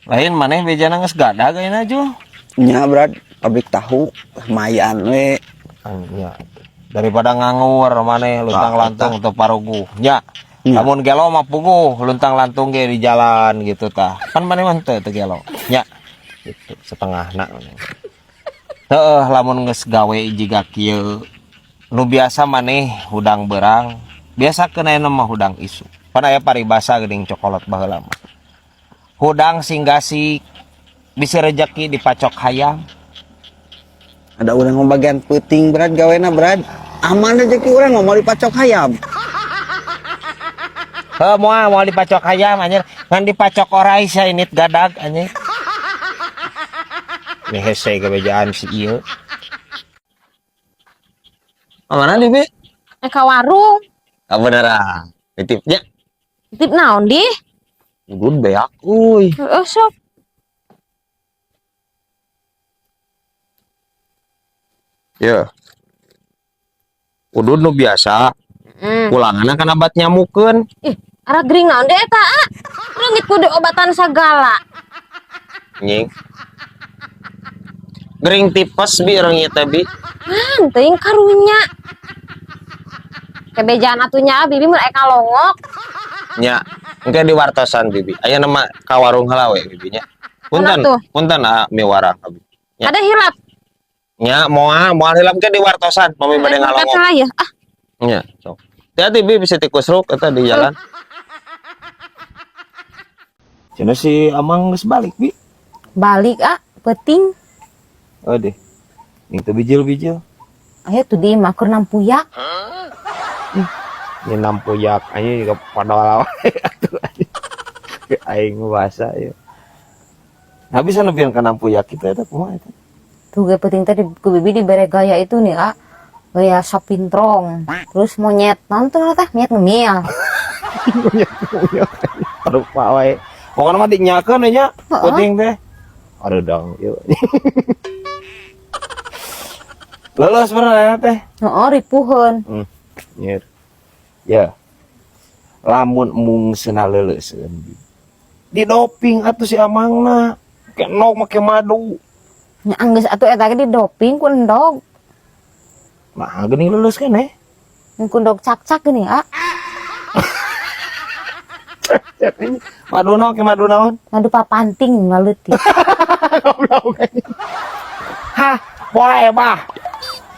Lain maneh bejana geus gadag ayeuna Jul. Nya Brad, pabrik tahu lumayan we. Ya. Daripada nganggur maneh luntang lantung teu paruguh. Nya. Lamun gelo mah puguh, luntang lantung ge di jalan gitu tah. Kan maneh mah teu gelo. Nya. Gitu setengahna. Heueuh lamun geus gawe jiga kieu nu biasa maneh hudang berang, biasa kena mah hudang isu. Pan aya paribasa geuning cokolot baheula mah. Hudang singgasik bisa rejeki dipacok hayam. Ada orang mau bagian puting Brad gawena Brad. Aman rezeki orang mau dipacok hayam. Mau dipacok hayam anjir, ngan dipacok orai sainit gadag anjir. Ini hese kebejaan si ieu. Mana nih, Bi? Ka warung. Beneran. Titipnya. Titip naon di? Udun beak, uy. Sok. Ya. Udun nu biasa. Pulanganna kana obat nyamukeun. Ih, arah gering naon deh eta? Reungit kudu obatan sagala. Nying. Gering tipes bi orang ieu teh bi. Teuing karunya. Kebejaan atunya bibi mun eka longok. Nya, engke di wartosan bibi. Aya nama ka warung heula we bibinya. Punten, punten mi warang abi. Ada hilap. Nya, moal hilap ke di wartosan, mami bade ngalongok. Kata ya. Ah. Nya, sok. Hati bi bisa tikus ruk eta di jalan. Cenah si Amang geus balik bi. Balik penting. Oh deh. Ning teu bijil-bijil. Aya tuh di makur nampuyak. Ini nampuyak anjing juga padahal atuh aing bahasa ieu. Habis nepian ka nampuyak kita eta kumaha eta? Tuh ge penting tadi ku bibi dibere gaya itu nih gaya sapintrong. Terus monyet nonton teh monyet ngemil. Monyet. Rupa wae. Pokona mah dinyakeun nya penting teh. Aduh dong ieu. Lolos bener teh. Heeh ripuheun. Nyer. Ya. Lamun mung seuna leuleuseun. Di doping atuh si Amangna. Kenok make madu. Nya anggeus atuh eta ge di doping ku endog. Nah, geuning leuleus keneh. Ku endog cak-cak geuning Madu naon ke madu naon? Madu papanting ngaleutik. Hah, poe bah.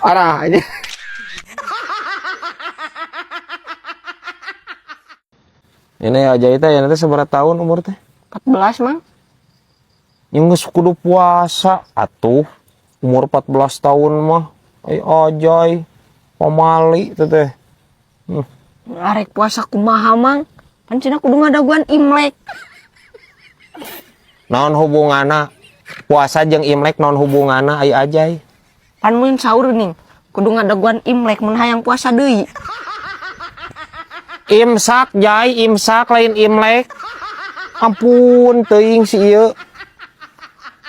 Arah ini. Ini aja itu ya nanti seberapa tahun umur teh? 14 mang. Yang geus kudu puasa atuh umur 14 tahun mah. Ai ajay pamali teh teh. Arek puasa kumaha mang? Kan cenah kudu ngadaguan Imlek. Naon hubunganna? Puasa jeung Imlek naon hubunganna ai ajay? Pan mun sahur ning kudu ngadaguan Imlek mun hayang puasa deui. Imsak jay, imsak lain Imlek. Ampun teuing si ieu.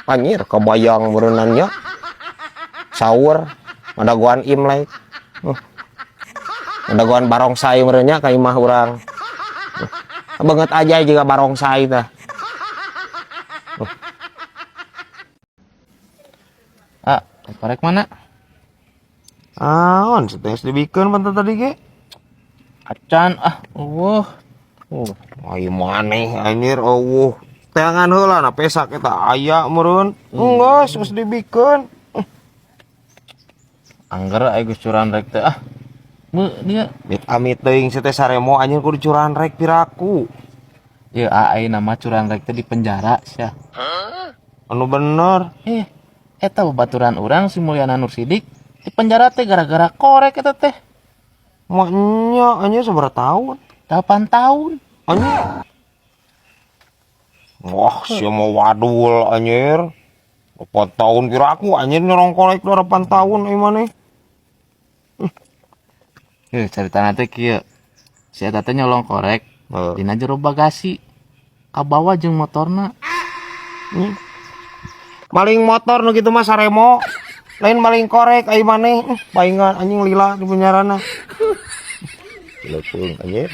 Anjir kebayang berenang nya. Sahur ngadaguan Imlek. Ngadaguan barongsai meureun nya ka imah urang. Banget aja juga barongsai tah. Korek mana? On setes dibikeun pantat tadi ge. Acan Ai maneh anjir eueuh. Teangan heula na pesak eta aya meureun. Enggeus geus dibikeun. Angger aya geus curan rek teh dia. Bit amit teuing teh saremo anjir kudu curan rek piraku. Ieu ayeuna mah curan rek teh di penjara sia. Anu bener. Eta babaturan urang si Mulyana Nur Sidik di penjara teh gara-gara korek eta teh. Maknya anjir sabaraha tahun? 8 tahun. Anjir. Wah, sia mau wadul anjir. 8 tahun piraku anjir nyorong korek 8 tahun ieu maneh. Caritana teh kieu. Si eta teh nyolong korek dina jero bagasi. Kabawa jeung motorna. Maling motor nu kitu mah saremo. Lain maling korek ai maneh. Paingan anjing lila di penjarana. Leupeung anjir.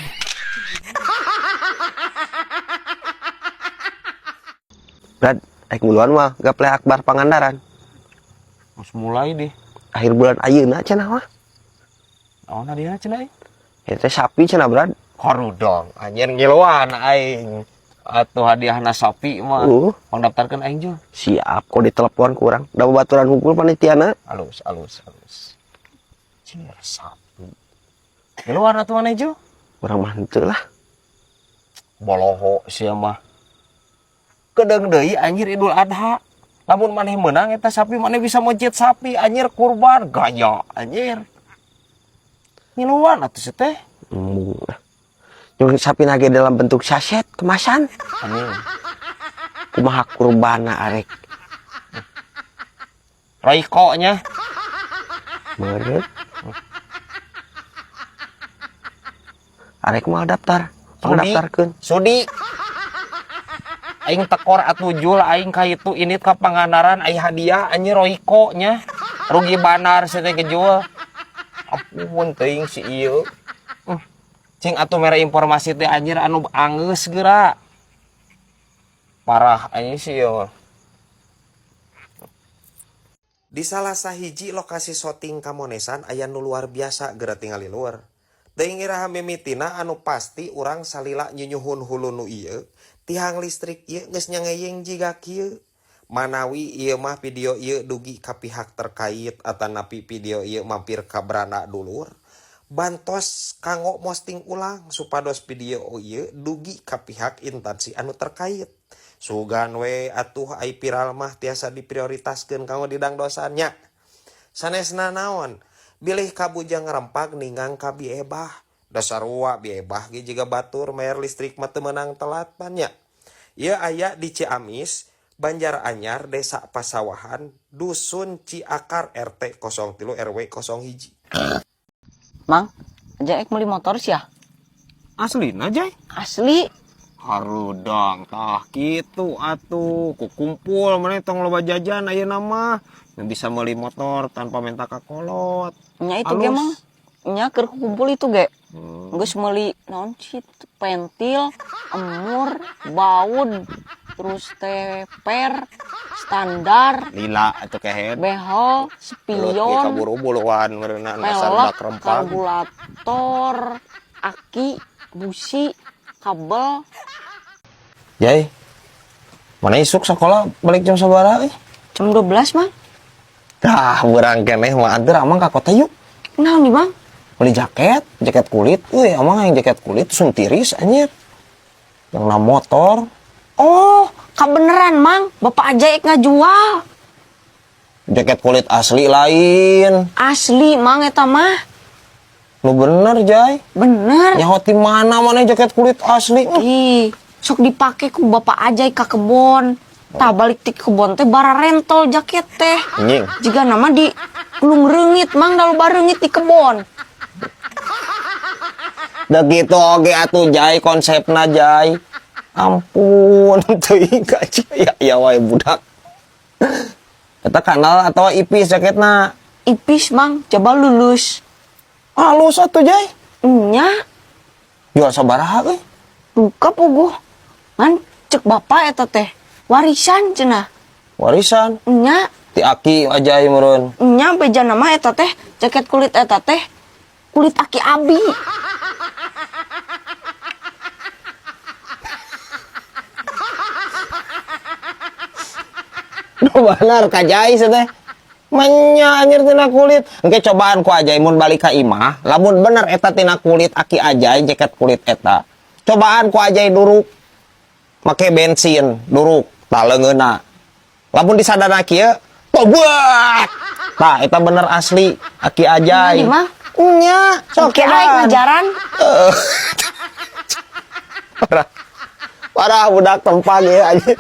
Brad, aing bulan mah gaple akbar Pangandaran. Harus mulai deh. Akhir bulan ayeuna cenah mah. Naon dia cenah? Eta sapi cenah, Brad. Harudong, anjir ngiluan aing. Atuh hadiahna sapi mah. Mau daftarkeun aing jo. Siap, kok ditelepon ku urang. Da babaturan hungkul panitiana. Alus. Cir sapi. Ngiluan atuh maneh jo. Urang mah henteu lah. Boloho sia mah. Kedeung deui anjir Idul Adha. Lamun maneh menang eta sapi maneh bisa mojit sapi anjir kurban gaya anjir. Ngiluan atuh teh. Yung sapi nage dalam bentuk saset kemasan. Amin. Kumaha kurbana arek. Royko nya. Meureut. Arek mau daftar. Pangdaftarkeun. Sudi. Aing tekor atuh jul aing ka itu init ka Pangandaran aya hadiah anjir Royko nya. Rugi banar sia teh kejual. Ampun teuing si ieu. Cing atuh mere informasi teh anjir anu angeus geura. Parah anjing sih ieu. Di salah sahiji lokasi syuting kamonesan aya nu luar biasa geura tingali luar. Teuing iraha mimitina anu pasti urang salila nyunyuhun hulu nu ieu, tihang listrik ieu geus nyangeyeng jiga kieu. Manawi ieu mah video ieu dugi ka pihak terkait atanapi video ieu mampir ka beranda dulur. Bantos kanggo posting ulang supados video ieu dugi ka pihak instansi anu terkait. Sugan we atuh ai viral mah tiasa diprioritaskeun kanggo didangdosannya. Sanesna naon? Bilih kabujang ngerempak ninggang ka biebah. Dasar wa biebah ge jiga batur mayar listrik mah teu meunang telat banyak. Ieu aya di Ciamis, Banjaranyar, Desa Pasawahan, Dusun Ciakar RT 03 RW 01. Mang, Jaek beli motor sih ya? Aslina Jay? Asli. Harudang tah kitu atuh kukumpul maneh tong loba jajan ayeuna mah bisa meuli motor tanpa minta ka kolot. Nya itu ge mang. Nya keur kumpul itu ge. Geus meuli naon sih pentil, emur, baud, terus teper, standar, Lila atuh kehead. behel, spion, kaburu-buluan meureunan pelek, karburator, aki, busi, kabel. Jay. Mana isuk sekolah balik jam sabaraha euy? Jam 12 mang. Tah urang keneh mah anteur amang ka kota yuk. Naon nih bang? Beli jaket kulit. Euy amang yang jaket kulit sun tiris anjir. Yang na motor. Oh, kebeneran mang. Bapak Jaek ngajual. Jaket kulit asli lain. Asli mang eta mah. Lu bener Jay. Bener. Nyaho ti mana jaket kulit asli? Ih, sok dipake ku bapak Ajay ka kebon. Tah balik ti kebon teh bara rentol jaket teh. Anjing. Jika nama di Gunung Reungit mang dalu bareungit di kebon. Da gitu oge atuh Jay konsepna Jay. Ampun teuing ka ya wae budak. Eta kanal atau ipis jaketna? Ipis mang, coba lulus. Halus atuh Jay. Nya, Jual sabaraha euy? buka puguh. Man cek bapak eta teh warisan cenah. Warisan Nya, ti aki aja meureun. nya beja nama eta teh jaket kulit eta teh kulit aki abi. Bener ka Jay teh. Manya anjir tina kulit. Engke cobaan ku Ajay mun balik ka imah, lamun bener eta tina kulit aki Ajay jaket kulit eta. Cobaan ku Ajay duruk make bensin, duruk tah leungeunna. Lamun disadana kieu, tobat. Tah eta bener asli aki Ajay. Di mah? Nya, sok Oke aing ngajaran. Parah budak tempang ya anjir.